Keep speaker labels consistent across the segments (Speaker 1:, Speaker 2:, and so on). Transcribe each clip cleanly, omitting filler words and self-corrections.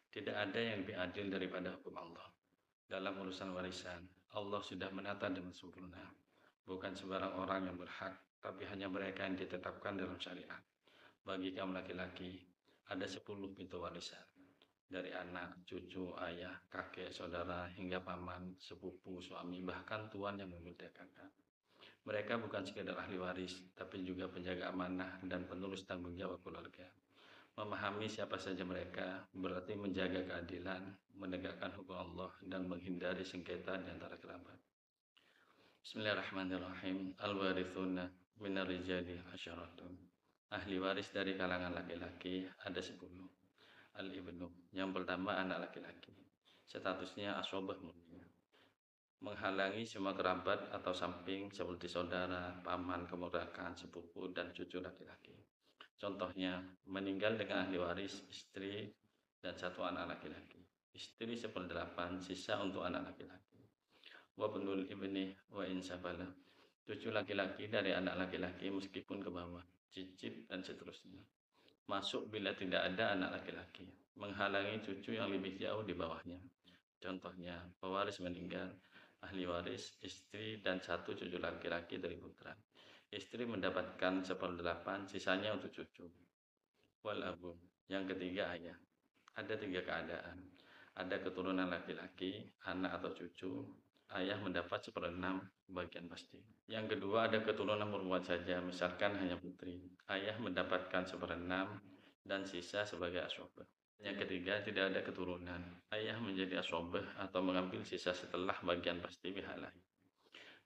Speaker 1: Tidak ada yang lebih adil daripada hukum Allah. Dalam urusan warisan, Allah sudah menata dengan sempurna. Bukan sembarang orang yang berhak, tapi hanya mereka yang ditetapkan dalam syariat. Bagi kaum laki-laki, ada 10 pintu warisan. Dari anak, cucu, ayah, kakek, saudara, hingga paman, sepupu, suami, bahkan tuan yang memerdekakan. Mereka bukan sekedar ahli waris, tapi juga penjaga amanah dan penerus tanggung jawab keluarga. Memahami siapa saja mereka berarti menjaga keadilan, menegakkan hukum Allah, dan menghindari sengketa di antara kerabat. Bismillahirrahmanirrahim. Al-warithuna minar rijali asyaratun. Ahli waris dari kalangan laki-laki ada 10. Al-ibnu, yang pertama anak laki-laki. Statusnya asobah murni. Menghalangi semua kerabat atau samping seperti saudara, paman, keponakan, sepupu, dan cucu laki-laki. Contohnya, meninggal dengan ahli waris, istri, dan satu anak laki-laki. Istri 1/8, sisa untuk anak laki-laki. Wa benul ibni wa insabala. Cucu laki-laki dari anak laki-laki meskipun ke bawah, cicit, dan seterusnya. Masuk bila tidak ada anak laki-laki. Menghalangi cucu yang lebih jauh di bawahnya. Contohnya, pewaris meninggal, ahli waris, istri, dan satu cucu laki-laki dari putra. Istri mendapatkan 1/8, sisanya untuk cucu. Wal abu, yang ketiga ayah. Ada 3 keadaan. Ada keturunan laki-laki, anak atau cucu, ayah mendapat 1/6 bagian pasti. Yang kedua ada keturunan perempuan saja, misalkan hanya putri. Ayah mendapatkan 1/6 dan sisa sebagai asobah. Yang ketiga tidak ada keturunan. Ayah menjadi asobah atau mengambil sisa setelah bagian pasti pihak lain.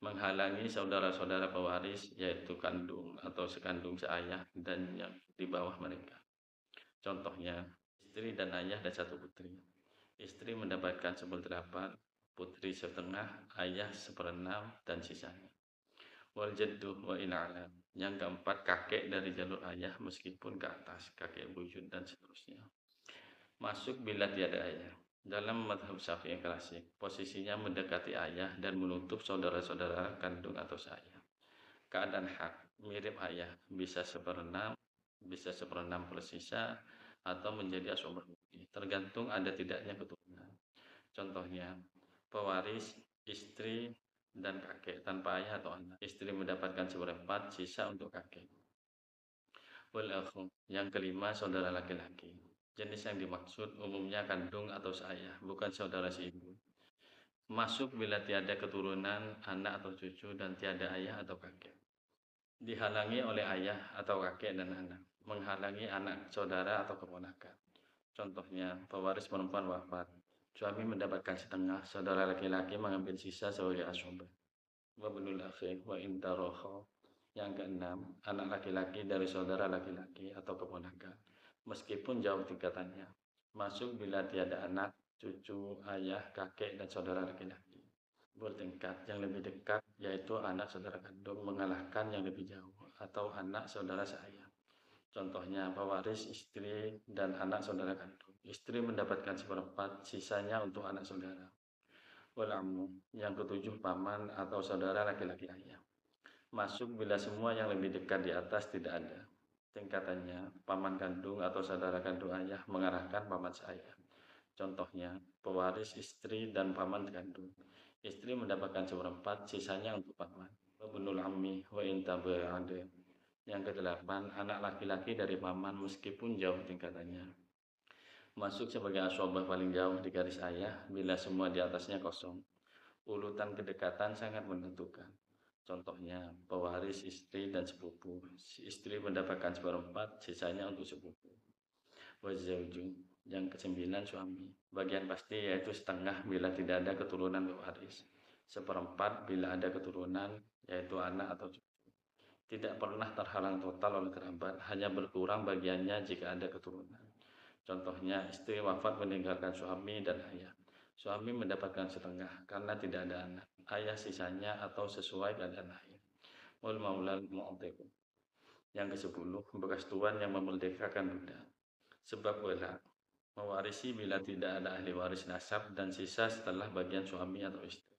Speaker 1: Menghalangi saudara-saudara pewaris yaitu kandung atau sekandung seayah dan yang di bawah mereka. Contohnya, istri dan ayah dan satu putri. Istri mendapatkan 1/8, putri setengah, ayah 1/6, dan sisanya. Wal jaddu wa in'ala. Yang keempat, kakek dari jalur ayah meskipun ke atas, kakek buyut dan seterusnya. Masuk bila tiada ayah. Dalam madhab syafi'i klasik, posisinya mendekati ayah dan menutup saudara-saudara kandung atau seayah. Keadaan hak, mirip ayah, bisa 1/6, bisa 1/6 plus sisa, atau menjadi asobah murni, tergantung ada tidaknya keturunan. Contohnya, pewaris, istri, dan kakek tanpa ayah atau anak. Istri mendapatkan 1/4, sisa untuk kakek. Wal akhu, yang kelima saudara laki-laki. Jenis yang dimaksud umumnya kandung atau seayah, bukan saudara seibu. Masuk bila tiada keturunan, anak atau cucu, dan tiada ayah atau kakek. Dihalangi oleh ayah atau kakek dan anak. Menghalangi anak, saudara, atau keponakan. Contohnya, pewaris perempuan wafat. Suami mendapatkan setengah, saudara laki-laki mengambil sisa sebagai asobah. Wabnul akhi wa intaroho. Yang keenam, anak laki-laki dari saudara laki-laki atau keponakan. Meskipun jauh tingkatannya. Masuk bila tiada anak, cucu, ayah, kakek, dan saudara laki-laki. Bertingkat yang lebih dekat yaitu anak saudara kandung mengalahkan yang lebih jauh atau anak saudara seayah. Contohnya pewaris istri dan anak saudara kandung. Istri mendapatkan 1/4, sisanya untuk anak saudara. Walamu, yang ketujuh paman atau saudara laki-laki ayah. Masuk bila semua yang lebih dekat di atas tidak ada. Tingkatannya, paman kandung atau saudara kandung ayah mengarahkan paman seayah. Contohnya, pewaris istri dan paman kandung. Istri mendapatkan 1/4, sisanya untuk paman. Wabnul ammi wa intabi'ade. Yang kedelapan, anak laki-laki dari paman meskipun jauh tingkatannya. Masuk sebagai asobah paling jauh di garis ayah bila semua di atasnya kosong. Urutan kedekatan sangat menentukan. Contohnya, pewaris istri dan sepupu. Si istri mendapatkan 1/4, sisanya untuk sepupu. Wazauju, yang kesembilan suami. Bagian pasti yaitu setengah bila tidak ada keturunan pewaris. 1/4 bila ada keturunan yaitu anak atau cucu. Tidak pernah terhalang total oleh kerabat, hanya berkurang bagiannya jika ada keturunan. Contohnya, istri wafat meninggalkan suami dan ayah. Suami mendapatkan setengah karena tidak ada anak. Ayah sisanya atau sesuai keadaan lahir. Wal maulal mu'tiqu. Yang ke-10, bekas tuan yang memerdekakan budak. Sebab wala, mewarisi bila tidak ada ahli waris nasab dan sisa setelah bagian suami atau istri.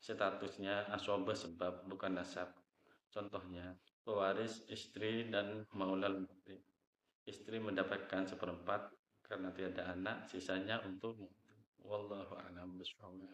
Speaker 1: Statusnya asobah sebab bukan nasab. Contohnya, pewaris istri dan maulal mu'tiq. Istri mendapatkan 1/4 karena tiada anak, sisanya untukmu. Wallahu a'lam bishawab.